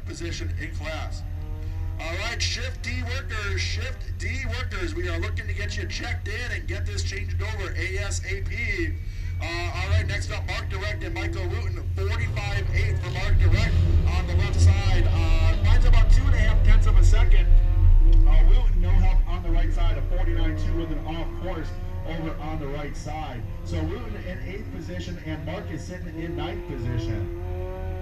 position in class. All right, Shift D workers, we are looking to get you checked in and get this changed over ASAP. All right, next up, Mark Direct and Michael Wooten, 45.8 for Mark Direct on the left side. Finds about 2.5 tenths of a second. Wooten, no help on the right side, a 49.2 with an off course over on the right side. So Wooten in 8th position and Mark is sitting in 9th position.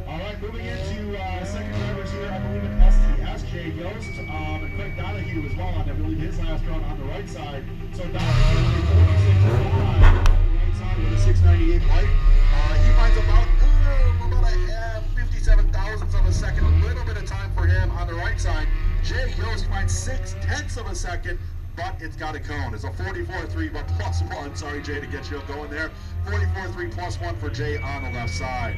All right, moving into second drivers here, I believe in STS, Jay Yost and Craig Donahue as well on, I believe, his last run on the right side. So Donahue with a 46.5 on the right side with a 698 light. He finds about a 57 thousandths of a second, a little bit of time for him on the right side. Jay Yost finds 6/10 of a second, but it's got a cone. It's a 44.3, but plus one. Sorry, Jay, to get you going there. 44.3 plus one for Jay on the left side.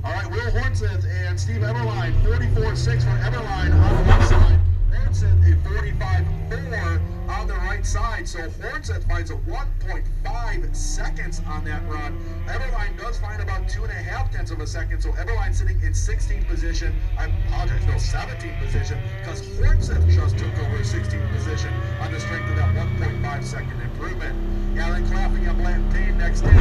All right, Will Hornseth and Steve Everline, 44.6 for Everline on the left side. Hornseth a 45.4 on the right side. So Hornseth finds a 1.5 seconds on that run. Everline does find about 2.5 tenths of a second. So Everline sitting in 16th position. I apologize, no, 17th position, because Hornseth just took over 16th position on the strength of that 1.5 second improvement. Alan Clapping and Blanton Payne next in.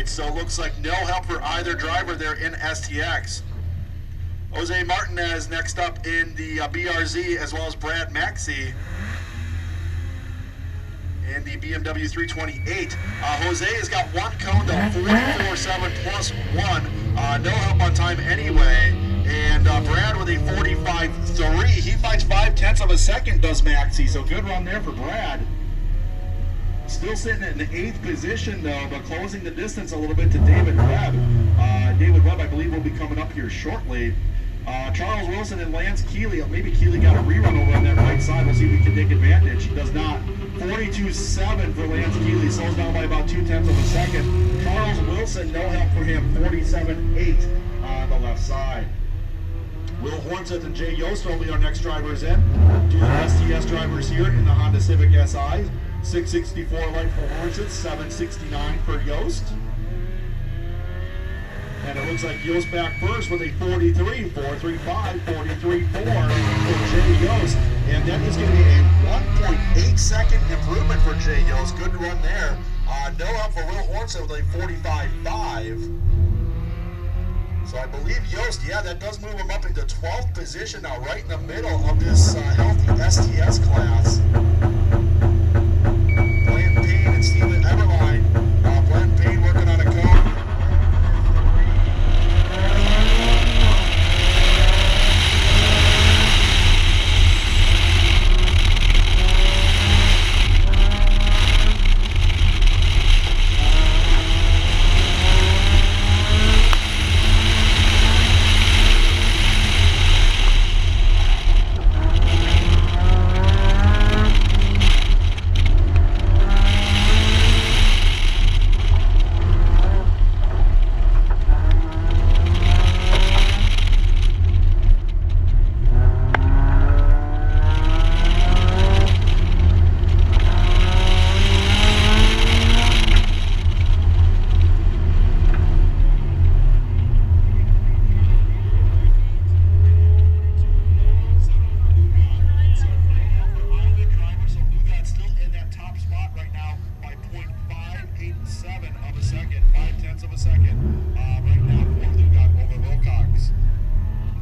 So it looks like no help for either driver there in STX. Jose Martinez next up in the BRZ, as well as Brad Maxey in the BMW 328. Jose has got one cone though, 44.7 plus one. No help on time anyway. And Brad with a 45.3. He finds 5/10 of a second, does Maxey. So good run there for Brad. Still sitting in the 8th position though, but closing the distance a little bit to David Webb. David Webb, I believe, will be coming up here shortly. Charles Wilson and Lance Keeley. Maybe Keeley got a rerun over on that right side. We'll see if we can take advantage. He does not. 42.7 for Lance Keeley. Slows down by about 2/10 of a second. Charles Wilson, no help for him. 47.8 on the left side. Will Hornseth and Jay Yost will be our next drivers in. Two STS drivers here in the Honda Civic SI. 664 light for Hornseth, 769 for Yost. And it looks like Yost back first with a 43, 435, 43.4 for Jay Yost. And that is going to be a 1.8 second improvement for Jay Yost. Good run there. No help for Will Hornseth with a 45.5. So I believe Yost, yeah, that does move him up into 12th position now, right in the middle of this healthy STS class. Blanton Payne and Steven Everline. Blanton Payne working on a cone. 0.7 of a second, 0.5 of a second. Right now for Lugod over Wilcox.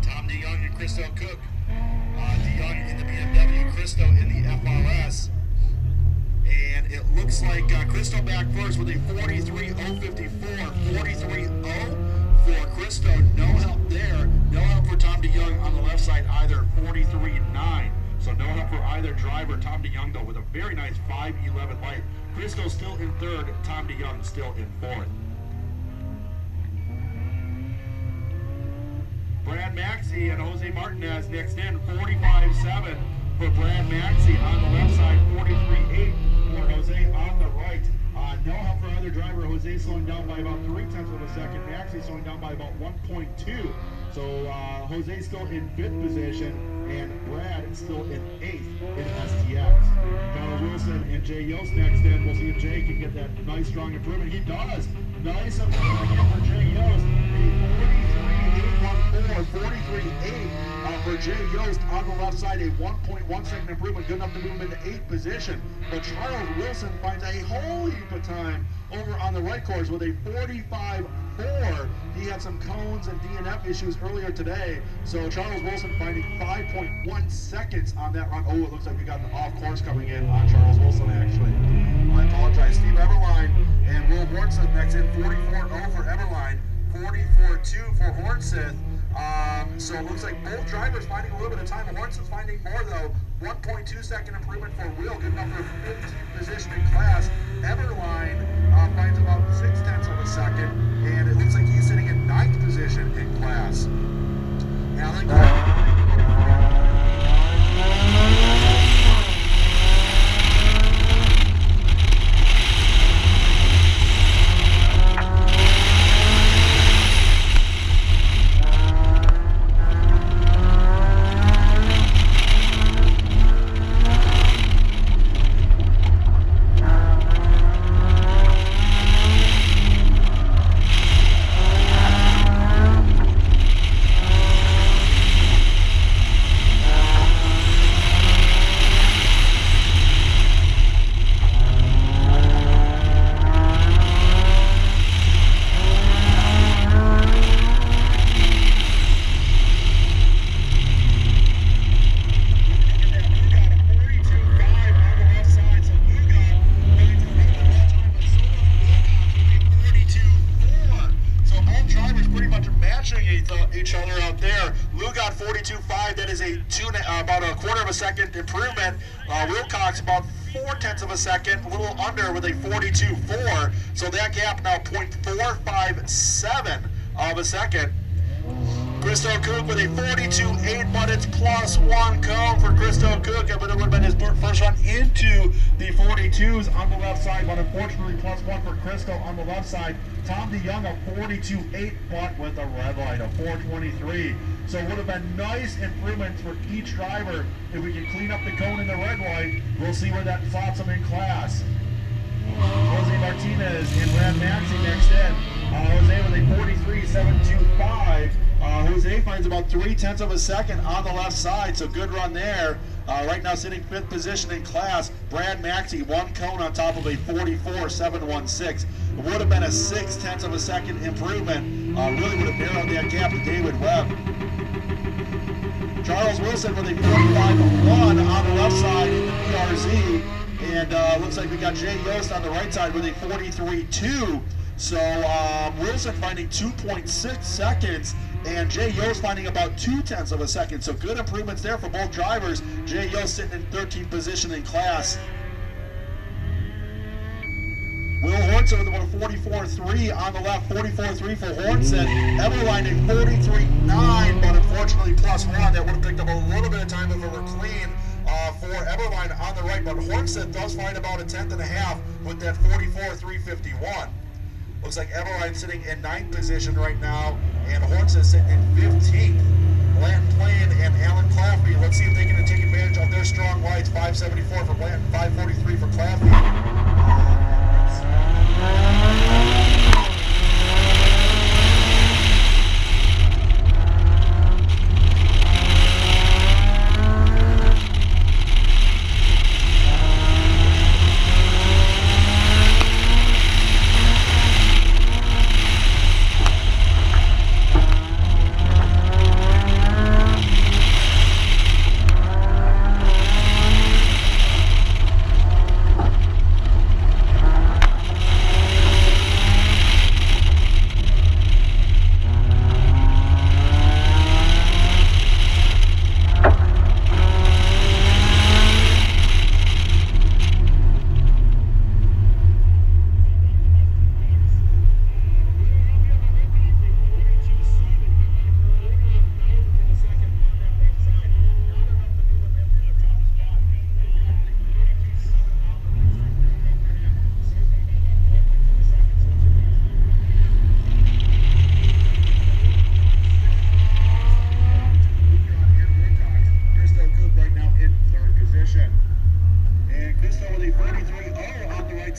Tom DeYoung and Christo Cook. DeYoung in the BMW, Christo in the FRS. And it looks like Christo back first with a 43.054. 43.0 for Christo. No help there. No help for Tom DeYoung on the left side either. 43.9. So no help for either driver. Tom DeYoung though with a very nice 5.11 light. Christo still in third. Tom DeYoung still in fourth. Brad Maxey and Jose Martinez next in. 45.7 for Brad Maxey on the left side. 43.8 for Jose on the right. No help for either driver. Jose slowing down by about 0.3 of a second. Maxey slowing down by about 1.2. So Jose still in 5th position, and Brad is still in 8th in STX. Charles Wilson and Jay Yost next in. We'll see if Jay can get that nice strong improvement. He does. Nice improvement again for Jay Yost. A 43.8 for Jay Yost on the left side. A 1.1 second improvement, good enough to move him into 8th position. But Charles Wilson finds a whole heap of time over on the right course with a 45.4. He had some cones and DNF issues earlier today, so Charles Wilson finding 5.1 seconds on that run. Oh, it looks like we got an off course coming in on Charles Wilson actually. I apologize. Steve Everline and Will Hornseth next in. 44.0 for Everline, 44.2 for Hornseth. So it looks like both drivers finding a little bit of time. Hornseth's finding more though. 1.2 second improvement for Will, good enough for 15th position in class. Everline finds about 0.6 of a second, and it looks like he's sitting in 9th position in class. Each other out there. Lugod 42.5, that is about a 1/4 of a second improvement. Wilcox about 0.4 of a second, a little under with a 42.4. So that gap now 0.457 of a second. Christo Cook with a 42.8, but it's +1 cone for Christo Cook. But it would have been his first run into the 42s on the left side, but unfortunately +1 for Christo on the left side. Tom DeYoung a 42.8, but with a red light, a 4.23. So it would have been nice improvements for each driver if we can clean up the cone in the red light. We'll see where that slots them in class. Jose Martinez and Brad Maxey next in. Jose with a 43.725. Jose finds about 0.3 of a second on the left side, so good run there. Right now sitting 5th position in class. Brad Maxey, 1 cone on top of a 44.716. It would have been a 0.6 of a second improvement. Really would have narrowed that gap to David Webb. Charles Wilson with a 45.1 on the left side in the PRZ. And looks like we got Jay Yost on the right side with a 43.2. So Wilson finding 2.6 seconds, and Jay Yost finding about 0.2 of a second. So good improvements there for both drivers. Jay Yost sitting in 13th position in class. Will Hornseth with about a 44.3 on the left, 44.3 for Hornseth. Everline a 43.9, but unfortunately +1. That would have picked up a little bit of time if it were clean for Everline on the right, but Hornseth does find about a 1/10.5 with that 44.351. Looks like Everline sitting in 9th position right now, and Hornseth sitting in 15th. Blanton Plain and Alan Claffey, let's see if they can take advantage of their strong lights. 574 for Blanton, 543 for Claffey.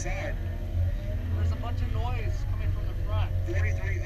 side? There's a bunch of noise coming from the front. 43